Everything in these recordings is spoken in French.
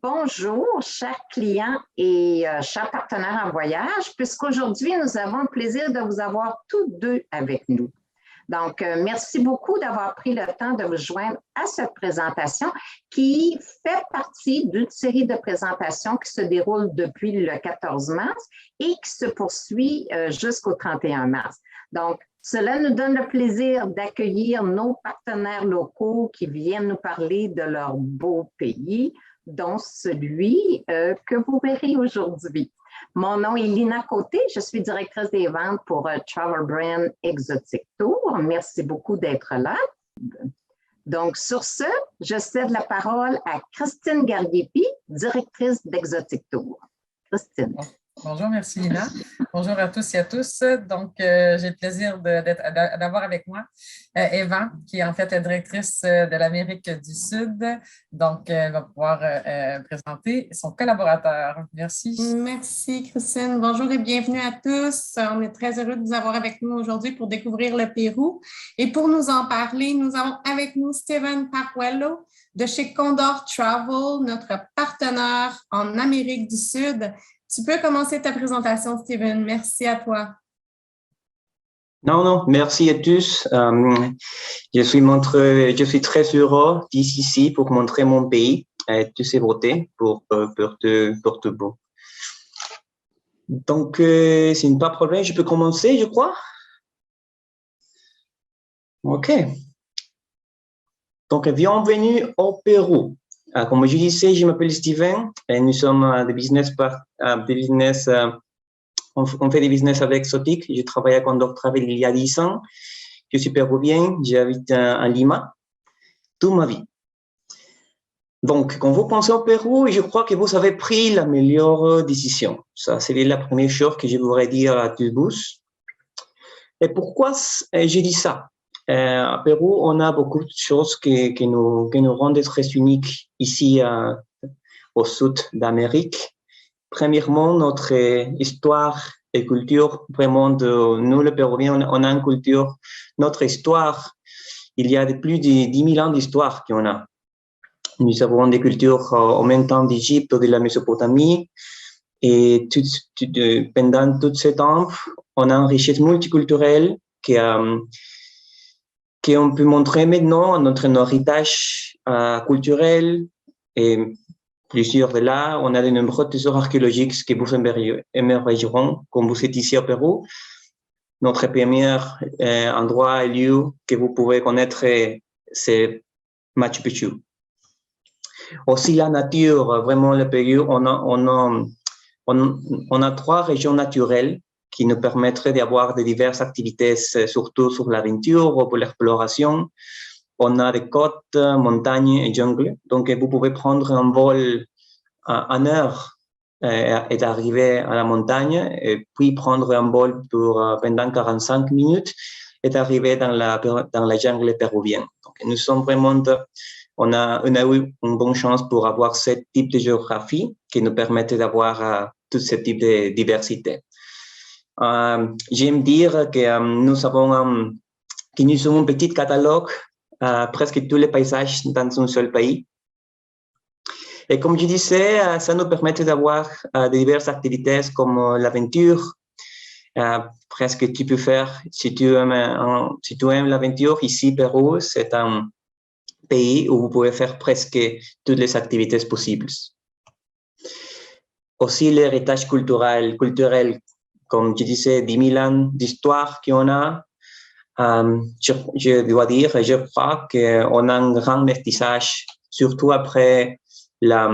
Bonjour, chers clients et chers partenaires en voyage, puisqu'aujourd'hui, nous avons le plaisir de vous avoir tous deux avec nous. Donc, merci beaucoup d'avoir pris le temps de vous joindre à cette présentation qui fait partie d'une série de présentations qui se déroule depuis le 14 mars et qui se poursuit jusqu'au 31 mars. Donc, cela nous donne le plaisir d'accueillir nos partenaires locaux qui viennent nous parler de leur beau pays, dont celui que vous verrez aujourd'hui. Mon nom est Lina Côté, je suis directrice des ventes pour Travel Brand Exotic Tour. Merci beaucoup d'être là. Donc, sur ce, je cède la parole à Christine Gariepi, directrice d'Exotic Tour. Christine. Bonjour, merci Lina. Bonjour à tous et à tous. Donc, j'ai le plaisir d'avoir avec moi Eva, qui est en fait la directrice de l'Amérique du Sud. Donc, elle va pouvoir présenter son collaborateur. Merci. Merci Christine. Bonjour et bienvenue à tous. On est très heureux de vous avoir avec nous aujourd'hui pour découvrir le Pérou. Et pour nous en parler, nous avons avec nous Steven Pajuelo de chez Condor Travel, notre partenaire en Amérique du Sud. Tu peux commencer ta présentation, Steven. Merci à toi. Non, merci à tous. Je suis très heureux d'ici pour montrer mon pays et toutes ses beautés pour te beau. Donc, c'est pas de problème, je peux commencer, je crois. OK. Donc, bienvenue au Pérou. Comme je disais, je m'appelle Steven et nous sommes on fait des business avec Exotic. Je travaille à Condor Travel il y a 10 ans. Je suis péruvien, j'habite à Lima toute ma vie. Donc, quand vous pensez au Pérou, je crois que vous avez pris la meilleure décision. Ça, c'est la première chose que je voudrais dire à tous. Et pourquoi je dis ça? Au Pérou, on a beaucoup de choses qui nous rendent très uniques ici au sud d'Amérique. Premièrement, notre histoire et culture, vraiment, nous, les Péruviens, on a une culture, notre histoire, il y a plus de 10 000 ans d'histoire qu'on a. Nous avons des cultures en même temps d'Égypte, de la Mésopotamie, et pendant tout ce temps, on a une richesse multiculturelle qu'on peut montrer maintenant notre héritage culturel. Et plusieurs de là, on a de nombreux trésors archéologiques qui vous émergeront quand vous êtes ici au Pérou. Notre premier endroit et lieu que vous pouvez connaître, c'est Machu Picchu. Aussi la nature, vraiment le Pérou, on a 3 régions naturelles qui nous permettraient d'avoir de diverses activités, surtout sur l'aventure ou pour l'exploration. On a des côtes, montagnes et jungles. Donc, vous pouvez prendre un vol en heure et d'arriver à la montagne, et puis prendre un vol pendant 45 minutes et d'arriver dans la jungle péruvienne. Donc, nous sommes vraiment, on a eu une bonne chance pour avoir ce type de géographie qui nous permet d'avoir tout ce type de diversité. J'aime dire que nous avons un petit catalogue, presque tous les paysages dans un seul pays. Et comme je disais, ça nous permet d'avoir diverses activités comme l'aventure. Presque tu peux faire, si tu aimes l'aventure, ici, Pérou, c'est un pays où vous pouvez faire presque toutes les activités possibles. Aussi l'héritage culturel, comme je disais, 10 000 ans d'histoire qu'on a. Je dois dire, je crois qu'on a un grand métissage, surtout après la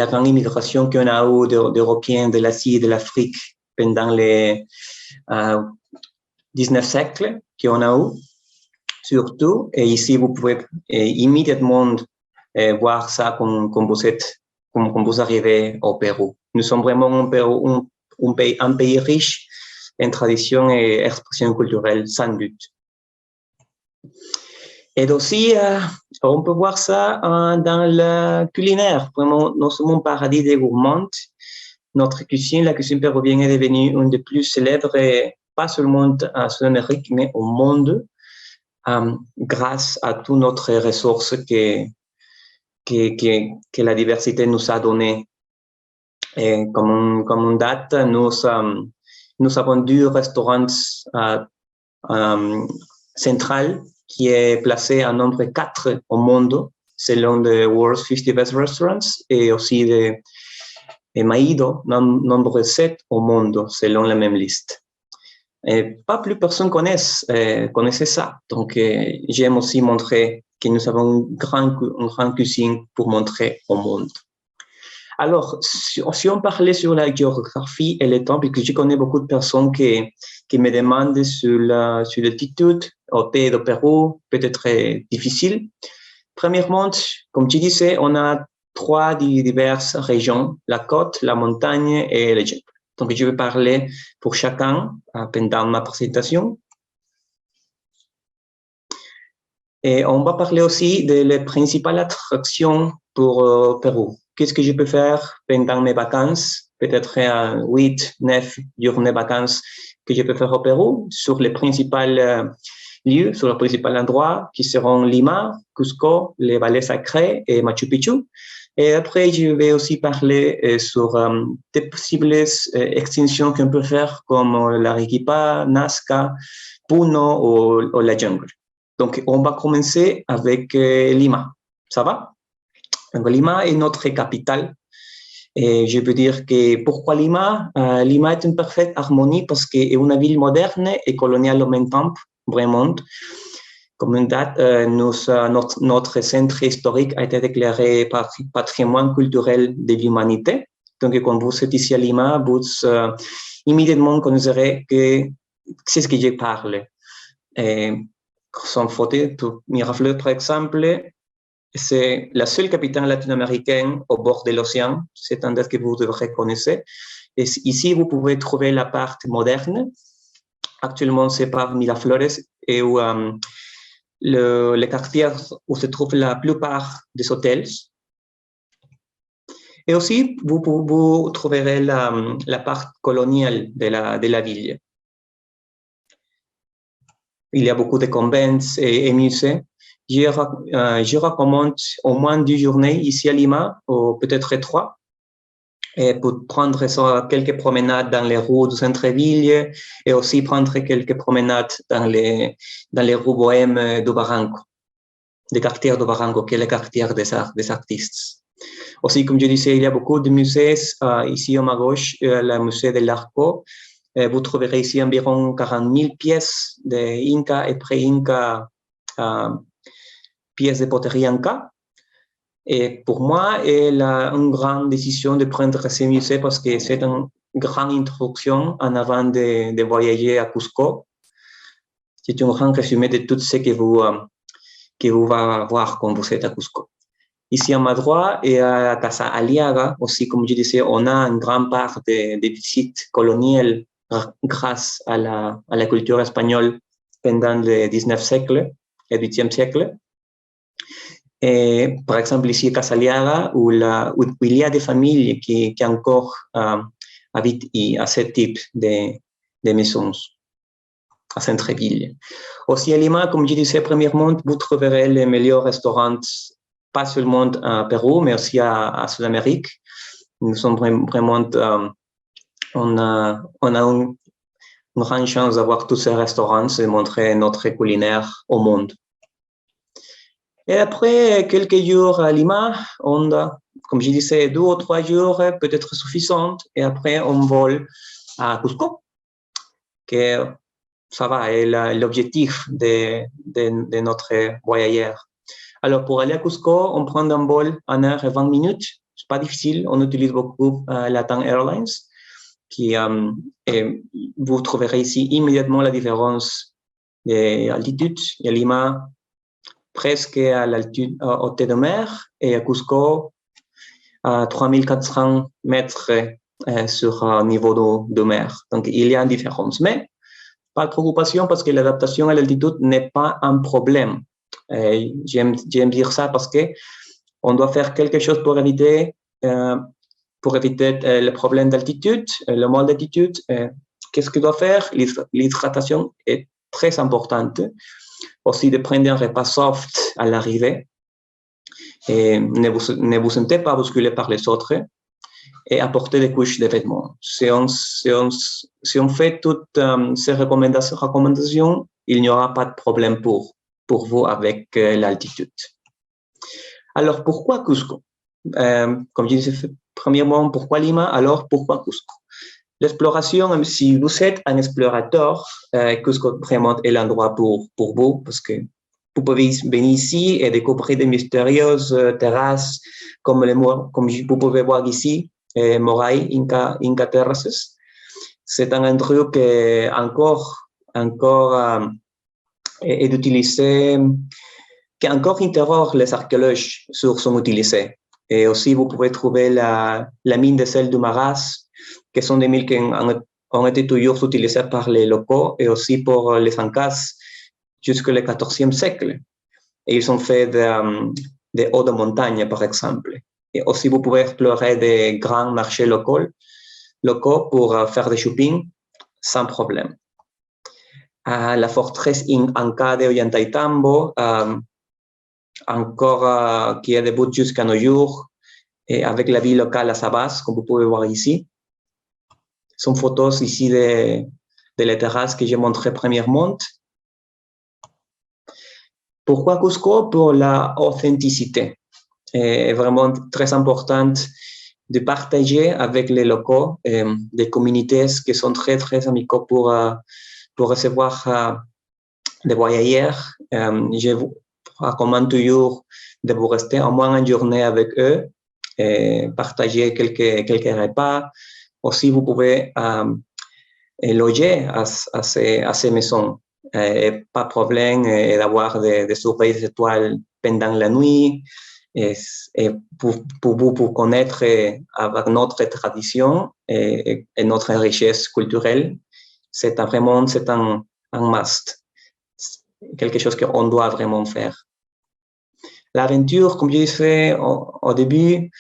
grande immigration qu'on a eue d'Européens de l'Asie et de l'Afrique pendant les 19 siècles qu'on a eu, surtout. Et ici, vous pouvez immédiatement voir ça quand vous arrivez au Pérou. Nous sommes vraiment un pays riche en tradition et expression culturelle, sans doute. Et aussi, on peut voir ça dans le culinaire. Vraiment, nous sommes un paradis des gourmands. Notre cuisine, la cuisine péruvienne, est devenue une des plus célèbres, pas seulement en Sud-Amérique, mais au monde, grâce à toutes notre ressources que la diversité nous a donné. Et comme date, nous avons 2 restaurants centrales qui est placé en nombre 4 au monde, selon le World's 50 Best Restaurants, et aussi de Maido, nombre 7 au monde, selon la même liste. Et pas plus personne connaissait ça. Donc, j'aime aussi montrer que nous avons une grande cuisine pour montrer au monde. Alors, si on parlait sur la géographie et le temps, parce que je connais beaucoup de personnes qui me demandent sur l'altitude au pays du Pérou, peut-être difficile. Premièrement, comme tu disais, on a 3 diverses régions, la côte, la montagne et le jungle. Donc, je vais parler pour chacun pendant ma présentation. Et on va parler aussi de les principales attractions pour Pérou. Qu'est-ce que je peux faire pendant mes vacances, peut-être 8, 9 journées de vacances que je peux faire au Pérou, sur les principaux lieux, sur les principaux endroits qui seront Lima, Cusco, les vallées sacrées et Machu Picchu. Et après, je vais aussi parler sur des possibles extinctions qu'on peut faire comme l'Arequipa, Nazca, Puno ou la jungle. Donc, on va commencer avec Lima. Ça va? Donc, Lima est notre capitale. Et je veux dire que pourquoi Lima? Lima est une parfaite harmonie parce que c'est une ville moderne et coloniale en même temps, vraiment. Comme une date, notre centre historique a été déclaré patrimoine culturel de l'humanité. Donc, quand vous êtes ici à Lima, vous immédiatement connaîtrez que c'est ce que je parle. Sans faute, Miraflores, par exemple, c'est la seule capitale latino-américaine au bord de l'océan. C'est un date que vous devrez connaître. Et ici, vous pouvez trouver la partie moderne. Actuellement, c'est par Miraflores et où le quartier où se trouvent la plupart des hôtels. Et aussi, vous trouverez la part coloniale de la ville. Il y a beaucoup de convents et musées. Je recommande au moins 2 journées ici à Lima, ou peut-être 3, et pour prendre quelques promenades dans les rues du centre-ville et aussi prendre quelques promenades dans les rues bohèmes du Barranco, des quartiers du Barranco, qui est le quartier des artistes. Aussi, comme je disais, il y a beaucoup de musées. Ici, à ma gauche, le musée de l'Arco. Vous trouverez ici environ 40 000 pièces d'Inca et pré-Inca, pièces de poterie Inca. Et pour moi, c'est une grande décision de prendre ces musées parce que c'est une grande introduction en avant de voyager à Cusco. C'est un grand résumé de tout ce que vous allez voir quand vous êtes à Cusco. Ici à ma droite et à Casa Aliaga, aussi, comme je disais, on a une grande part de visites coloniales grâce à la culture espagnole pendant le 19e siècle et 8e siècle. Et, par exemple, ici à Casa Aliaga, où il y a des familles qui encore habitent à ce type de maisons, à centre-ville. Aussi à Lima, comme je disais, premièrement, vous trouverez les meilleurs restaurants, pas seulement à Pérou, mais aussi à Sud-Amérique. Nous sommes vraiment, on a une grande chance d'avoir tous ces restaurants et de montrer notre culinaire au monde. Et après quelques jours à Lima, on a, comme je disais, 2 ou 3 jours peut-être suffisants. Et après, on vole à Cusco, que ça va, est l'objectif de notre voyageur. Alors, pour aller à Cusco, on prend un vol 1 heure et 20 minutes. C'est pas difficile. On utilise beaucoup Latam Airlines, qui vous trouverez ici immédiatement la différence d'altitude. Il y a Lima presque à l'altitude haute de mer et à Cusco à 3400 mètres sur niveau de mer. Donc, il y a une différence. Mais pas de préoccupation parce que l'adaptation à l'altitude n'est pas un problème. J'aime dire ça parce qu'on doit faire quelque chose pour éviter le problème d'altitude, le mal d'altitude. Qu'est-ce qu'on doit faire? L'hydratation est très importante. Aussi de prendre un repas soft à l'arrivée. Et ne vous sentez pas bousculé par les autres et apportez des couches de vêtements. Si on fait toutes ces recommandations, il n'y aura pas de problème pour vous avec l'altitude. Alors, pourquoi Cusco? Comme je disais, premièrement, pourquoi Lima? Alors, pourquoi Cusco? L'exploration, si vous êtes un explorateur, Cusco vraiment est l'endroit pour vous, parce que vous pouvez venir ici et découvrir des mystérieuses terrasses, comme vous pouvez voir ici, Moray, Inca Terraces. C'est un endroit qui encore est utilisé, qui encore interroge les archéologues sur son utilisé. Et aussi, vous pouvez trouver la mine de sel du Maras, qui sont des mines qui ont été toujours utilisées par les locaux et aussi pour les Incas jusqu'au XIVe siècle. Et ils sont faits de hauts de montagne, par exemple. Et aussi, vous pouvez explorer des grands marchés locaux pour faire des shopping sans problème. La forteresse Inca de Ollantaytambo, encore qui est debout jusqu'à nos jours, et avec la vie locale à Sabas, comme vous pouvez voir ici. Ce sont photos ici de les terrasses que j'ai montrées premièrement. Pourquoi Cusco? Pour la authenticité. C'est vraiment très important de partager avec les locaux des communautés qui sont très, très amicaux pour recevoir des voyageurs. Je vous recommande toujours de vous rester au moins une journée avec eux et partager quelques repas. Aussi, vous pouvez loger à ces maisons. Pas de problème d'avoir des surveilles des étoiles pendant la nuit. Et pour vous connaître avec notre tradition et notre richesse culturelle, c'est un must. Quelque chose qu'on doit vraiment faire. L'aventure, comme je disais au début,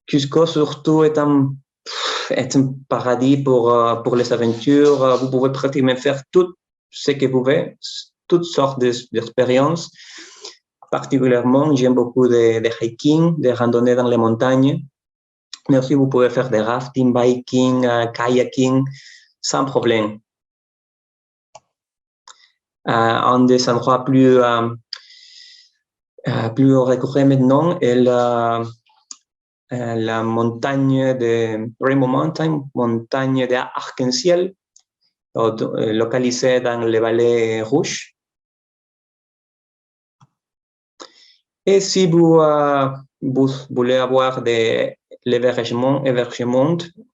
Cusco surtout est un paradis pour les aventures. Vous pouvez pratiquement faire tout ce que vous voulez, toutes sortes d'expériences. Particulièrement, j'aime beaucoup de hiking, de randonnées dans les montagnes. Mais aussi, vous pouvez faire des rafting, biking, kayaking, sans problème. Un des endroits plus recouvrés maintenant est la montagne de Rainbow Mountain, montagne d'arc-en-ciel, localisée dans les vallées rouges. Et si vous voulez avoir l'hébergement,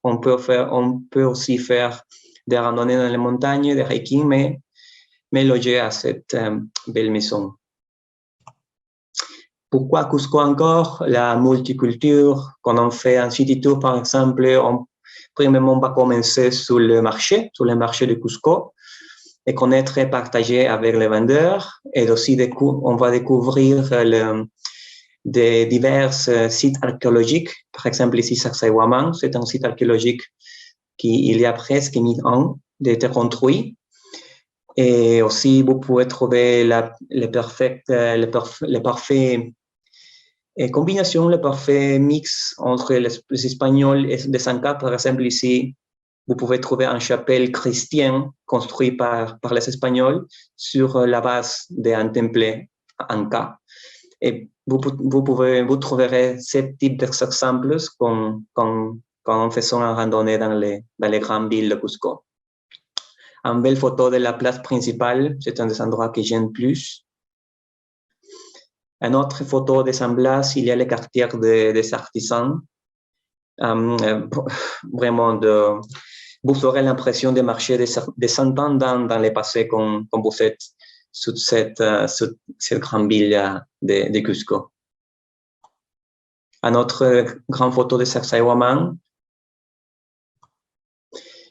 on peut aussi faire des randonnées dans les montagnes, des hiking, mais loger à cette belle maison. Pourquoi Cusco encore? La multiculture. Quand on fait un city tour, par exemple, premièrement, on va commencer sur le marché de Cusco, et connaître et partager avec les vendeurs. Et aussi, on va découvrir des divers sites archéologiques. Par exemple, ici, Sacsayhuaman, c'est un site archéologique qui, il y a presque 1000 ans, a été construit. Et aussi, vous pouvez trouver les parfaits combinations, le parfait mix entre les Espagnols et les Incas. Par exemple, ici, vous pouvez trouver une chapelle chrétienne construite par les Espagnols sur la base d'un temple Inca. Et vous trouverez ce type d'exemples en faisant une randonnée dans les grandes villes de Cusco. Une belle photo de la place principale, c'est un des endroits que j'aime plus. Une autre photo de San Blas, il y a le quartier des artisans. Vraiment, vous aurez l'impression de marcher de 100 ans dans le passé quand vous êtes sur cette grande ville de Cusco. Une autre grande photo de Sacsayhuaman.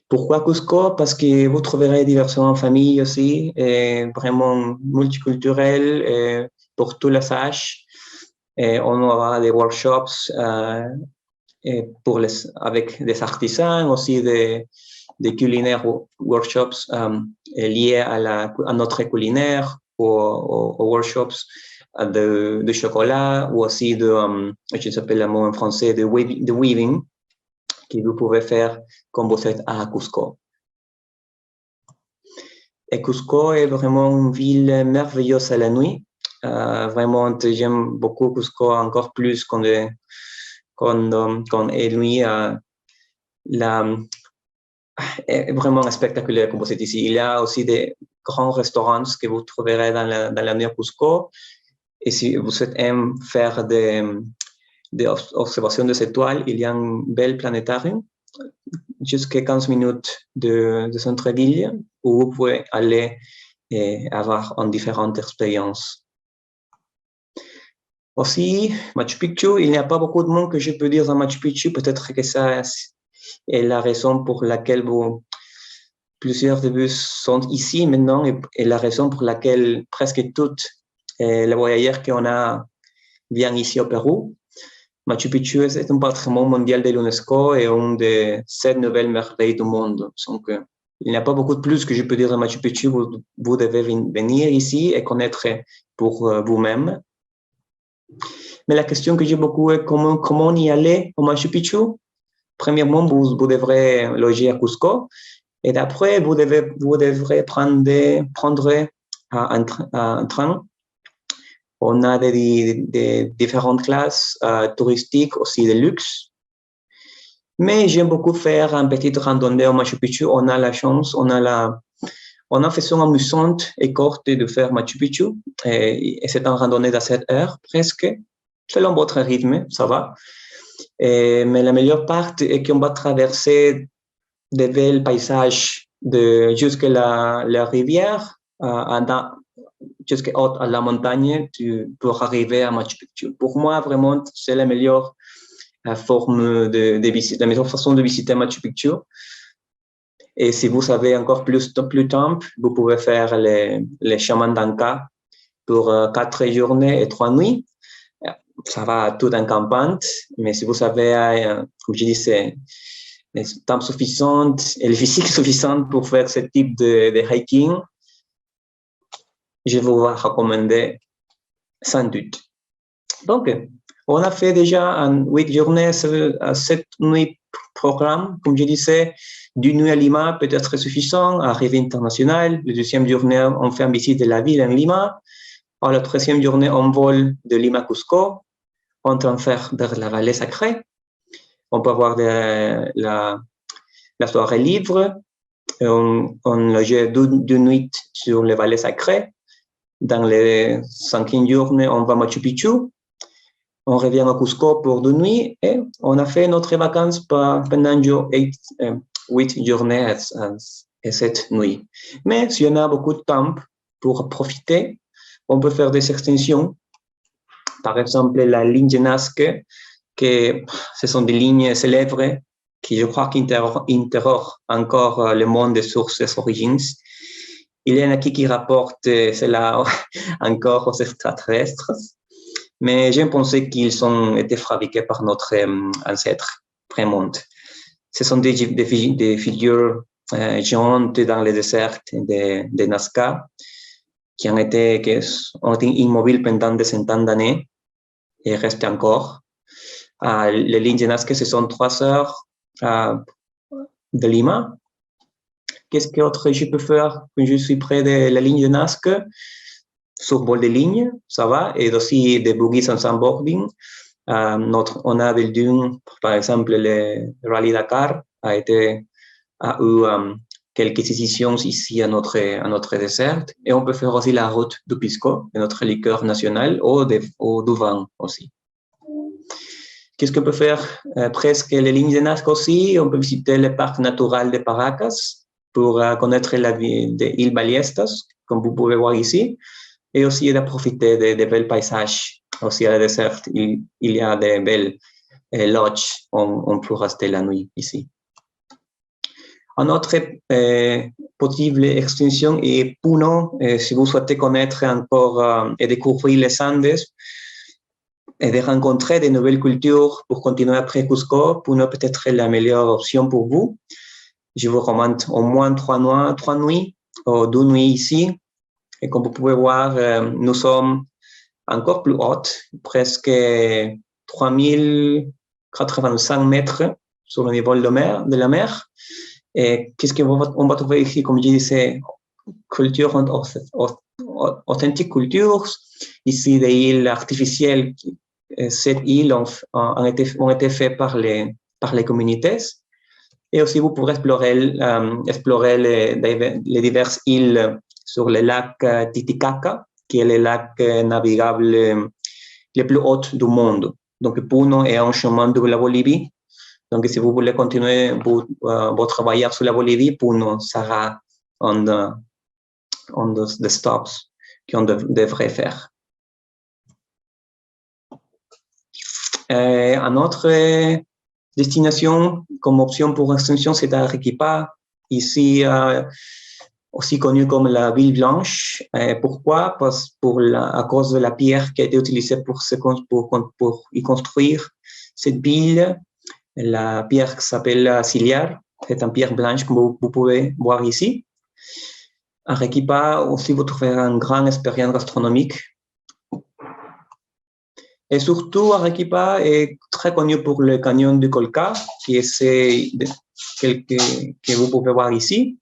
Pourquoi Cusco? Parce que vous trouverez diverses familles aussi, vraiment multiculturelles, pour tous les âges. On aura des workshops avec des artisans, aussi des culinaires workshops liés à notre culinaire, aux workshops de chocolat ou aussi je s'appelle le mot en français, de weaving, que vous pouvez faire quand vous êtes à Cusco. Et Cusco est vraiment une ville merveilleuse à la nuit. Vraiment, j'aime beaucoup Cusco encore plus quand est nuit. Est vraiment spectaculaire comme vous êtes ici. Il y a aussi des grands restaurants que vous trouverez dans la nuit à Cusco. Et si vous aimez faire des observations des étoiles, il y a un bel planétarium jusqu'à 15 minutes de centre-ville où vous pouvez aller et avoir différentes expériences. Aussi, Machu Picchu, il n'y a pas beaucoup de monde que je peux dire dans Machu Picchu. Peut-être que ça est la raison pour laquelle plusieurs de vous sont ici maintenant et la raison pour laquelle presque toutes les voyageurs qu'on a viennent ici au Pérou. Machu Picchu est un patrimoine mondial de l'UNESCO et une des 7 nouvelles merveilles du monde. Donc, il n'y a pas beaucoup de plus que je peux dire de Machu Picchu. Vous devez venir ici et connaître pour vous-même. Mais la question que j'ai beaucoup est comment y aller au Machu Picchu. Premièrement, vous devrez loger à Cusco et d'après, vous devrez prendre un train. On a des différentes classes touristiques aussi de luxe. Mais j'aime beaucoup faire une petite randonnée au Machu Picchu. On a la chance, on a une façon amusante et courte de faire Machu Picchu. Et c'est une randonnée de 7 heures presque. Selon votre rythme, ça va. Mais la meilleure partie est qu'on va traverser des bels paysages jusqu'à la rivière, jusqu'à la montagne pour arriver à Machu Picchu. Pour moi, vraiment, c'est la meilleure forme de visite, la meilleure façon de visiter Machu Picchu. Et si vous avez encore plus temps, vous pouvez faire les chemins d'Anka pour 4 journées et 3 nuits. Ça va tout en campagne, mais si vous avez, comme je dis, le temps suffisant et le physique suffisant pour faire ce type de hiking, je vous recommander sans doute. Donc, on a fait déjà 8 journées, 7 nuits programme. Comme je disais, d'une nuit à Lima peut être suffisant, arrivée internationale. La deuxième journée, on fait une visite de la ville en Lima. À la troisième journée, on vole de Lima à Cusco. On transfère vers la vallée sacrée. On peut avoir la soirée libre. On loge 2 nuits sur les vallées sacrées. Dans les 5e journée, on va à Machu Picchu. On revient à Cusco pour 2 nuits et on a fait notre vacances pendant 8 journées et 7 nuits. Mais si on a beaucoup de temps pour profiter, on peut faire des extensions. Par exemple, la ligne de Nazca, ce sont des lignes célèbres qui, je crois, interrogent encore le monde des sources et origines. Il y en a qui rapportent cela encore aux extraterrestres, mais je pensais qu'ils ont été fabriqués par notre ancêtre prémonte. Ce sont des figures géantes dans les déserts de Nazca qui ont été immobiles pendant des centaines d'années et restent encore. Les lignes de Nazca, ce sont 3 heures de Lima. Qu'est-ce qu'autre je peux faire quand je suis près de la ligne de Nazca? Sur bord de ligne, ça va, et aussi des buggies en sandboarding. On a vu, par exemple, le Rallye Dakar a eu quelques décisions ici à notre désert, et on peut faire aussi la route du Pisco, de notre liqueur nationale, ou du vin aussi. Qu'est-ce qu'on peut faire? Presque les lignes de Nazca aussi, on peut visiter le parc naturel de Paracas pour connaître la ville des îles Ballestas, comme vous pouvez voir ici, et aussi de profiter des belles paysages. Aussi à la désert, il y a des belles lodges où on peut rester la nuit ici. Une autre possible extension est Puno. Si vous souhaitez connaître encore et découvrir les Andes et de rencontrer de nouvelles cultures pour continuer après Cusco, Puno peut être la meilleure option pour vous. Je vous recommande au moins 3 nuits ou 2 nuits ici. Et comme vous pouvez voir, nous sommes encore plus haute, presque 3085 mètres sur le niveau de la mer. Et qu'est-ce qu'on va trouver ici? Comme je disais, culture authentique cultures, ici des îles artificielles. Ces îles ont été faites par les communautés. Et aussi, vous pourrez explorer les diverses îles sur le lac Titicaca, qui est le lac navigable le plus haut du monde. Donc, Puno est un chemin de la Bolivie. Donc, si vous voulez continuer votre voyage sur la Bolivie, Puno sera un des stops qu'on devrait faire. Une autre destination comme option pour extension, c'est Arequipa, ici aussi connue comme la ville blanche. Pourquoi? À cause de la pierre qui a été utilisée pour y construire cette ville. La pierre qui s'appelle Sillar, c'est une pierre blanche que vous pouvez voir ici. À Arequipa aussi, vous trouverez une grande expérience gastronomique. Et surtout, Arequipa est très connu pour le canyon du Colca, qui est que vous pouvez voir ici,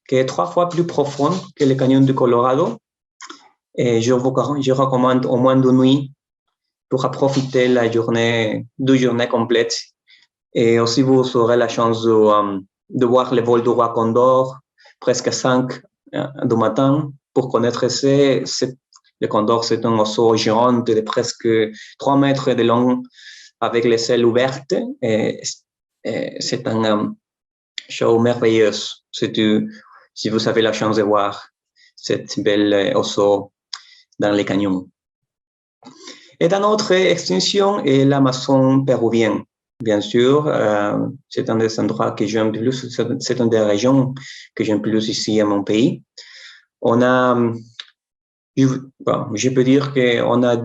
qui est 3 fois plus profond que le canyon du Colorado. Et je recommande au moins 2 nuits pour profiter de journée complète. Et aussi, vous aurez la chance de voir le vol du roi Condor, presque 5 du matin, pour connaître le condor, c'est un oiseau géant de presque 3 mètres de long avec les ailes ouvertes. C'est un show merveilleux si vous avez la chance de voir cette belle oiseau dans les canyons. Et dans notre extension est l'Amazon péruvien. Bien sûr, c'est un des endroits que j'aime plus, c'est une des régions que j'aime plus ici à mon pays. Je peux dire qu'on a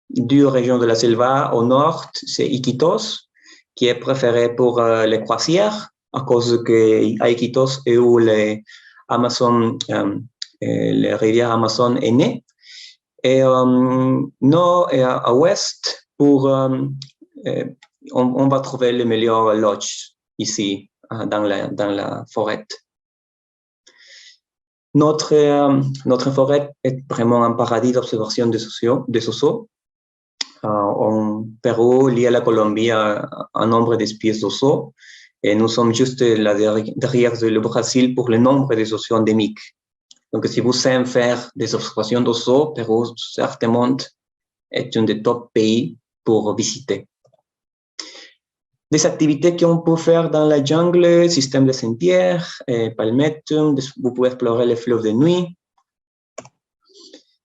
2 régions de la selva. Au nord, c'est Iquitos, qui est préféré pour les croisières, à cause qu'à Iquitos est où les rivières Amazon est née. Et nord et à ouest, on va trouver les meilleurs lodges ici, dans la forêt. Notre forêt est vraiment un paradis d'observation des oiseaux. En Pérou, lié à la Colombie, un nombre d'espèces d'oiseaux. Et nous sommes juste derrière le Brésil pour le nombre des oiseaux endémiques. Donc, si vous aimez faire des observations d'oiseaux, Pérou, certainement, est un des top pays pour visiter. Des activités qu'on peut faire dans la jungle, système de sentières, palmettes, vous pouvez explorer les fleuves de nuit,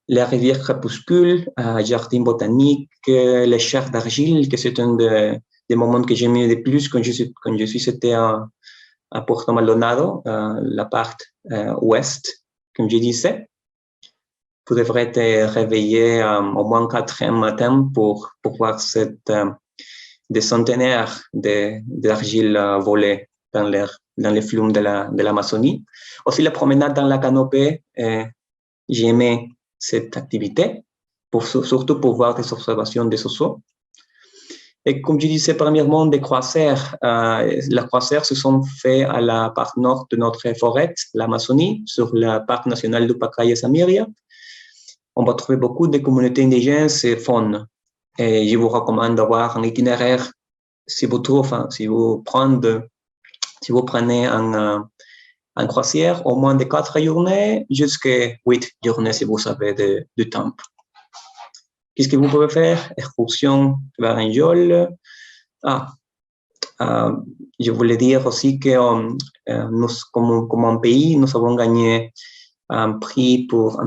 la rivière crépuscule, jardin botanique, les chairs d'argile, que c'est un des moments que j'aimais le plus quand je suis à Puerto Maldonado, la partie ouest, comme je disais. Vous devrez être réveillé au moins 4 heures matin pour voir des centenaires d'argile volées dans les flumes de l'Amazonie. Aussi, la promenade dans la canopée, j'ai aimé cette activité, surtout pour voir des observations des oiseaux. Et comme je disais, premièrement, des croisières. Les croisières se sont faites à la partie nord de notre forêt, l'Amazonie, sur le parc national du Pacaya-Samiria. On va trouver beaucoup de communautés indigènes et faunes. Et je vous recommande d'avoir un itinéraire, si vous prenez en croisière, au moins de 4 journées jusqu'à 8 journées si vous avez du temps. Qu'est-ce que vous pouvez faire? Excursion vers un yole. Je voulais dire aussi que nous, comme un pays, nous avons gagné un prix pour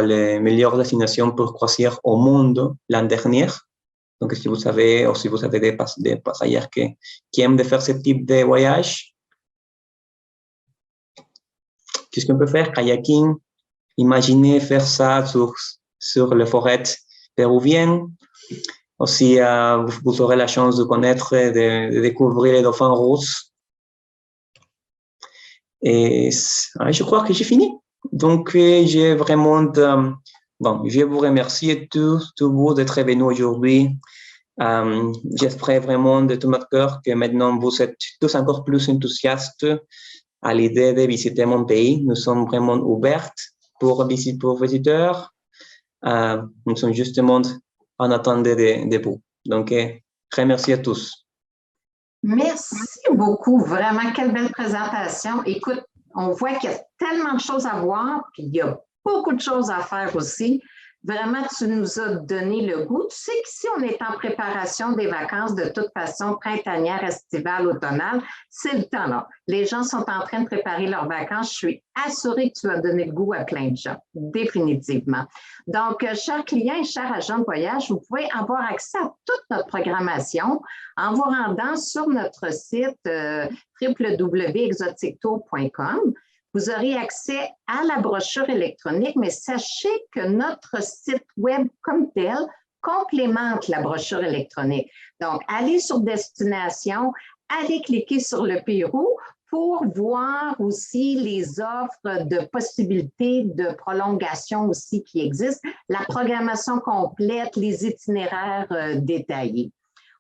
les meilleures destinations pour croisière au monde l'année dernière. Donc, si vous avez des passagers qui aiment de faire ce type de voyage, qu'est-ce qu'on peut faire? Kayaking. Imaginez faire ça sur les forêts péruviennes. Aussi, vous aurez la chance de connaître, de découvrir les dauphins roses. Et je crois que j'ai fini. Donc, j'ai vraiment Bon, je vous remercie tous vous d'être venus aujourd'hui. J'espère vraiment de tout mon cœur que maintenant vous êtes tous encore plus enthousiastes à l'idée de visiter mon pays. Nous sommes vraiment ouverts pour visiteurs. Nous sommes justement en attente de vous. Donc, très merci à tous. Merci beaucoup. Vraiment, quelle belle présentation. Écoute, on voit qu'il y a tellement de choses à voir, puis il y a beaucoup de choses à faire aussi. Vraiment, tu nous as donné le goût. Tu sais qu'ici, on est en préparation des vacances de toute façon, printanière, estivale, automnale. C'est le temps, là. Les gens sont en train de préparer leurs vacances. Je suis assurée que tu as donné le goût à plein de gens, définitivement. Donc, chers clients et chers agents de voyage, vous pouvez avoir accès à toute notre programmation en vous rendant sur notre site www.exotictour.com. Vous aurez accès à la brochure électronique, mais sachez que notre site web comme tel complémente la brochure électronique. Donc, allez sur Destination, allez cliquer sur le Pérou pour voir aussi les offres de possibilités de prolongation aussi qui existent, la programmation complète, les itinéraires détaillés.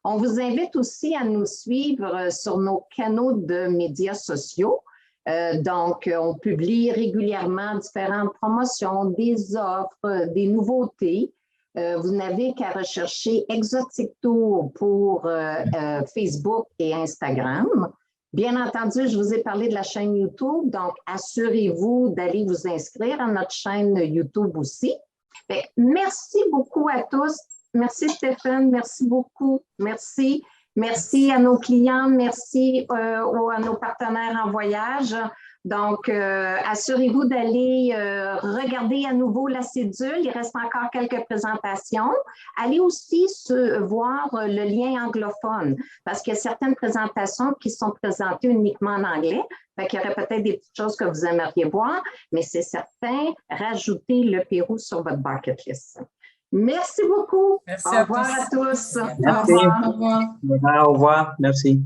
On vous invite aussi à nous suivre sur nos canaux de médias sociaux. Donc, on publie régulièrement différentes promotions, des offres, des nouveautés. Vous n'avez qu'à rechercher Exotic Tour pour Facebook et Instagram. Bien entendu, je vous ai parlé de la chaîne YouTube, donc assurez-vous d'aller vous inscrire à notre chaîne YouTube aussi. Merci beaucoup à tous. Merci Stéphane, merci beaucoup. Merci. Merci à nos clients, merci à nos partenaires en voyage. Donc, assurez-vous d'aller regarder à nouveau la cédule. Il reste encore quelques présentations. Allez aussi voir le lien anglophone parce qu'il y a certaines présentations qui sont présentées uniquement en anglais. Fait qu'il y aurait peut-être des petites choses que vous aimeriez voir, mais c'est certain, rajoutez le Pérou sur votre bucket list. Merci beaucoup. Merci au revoir à tous. Merci. Au revoir. Au revoir. Merci.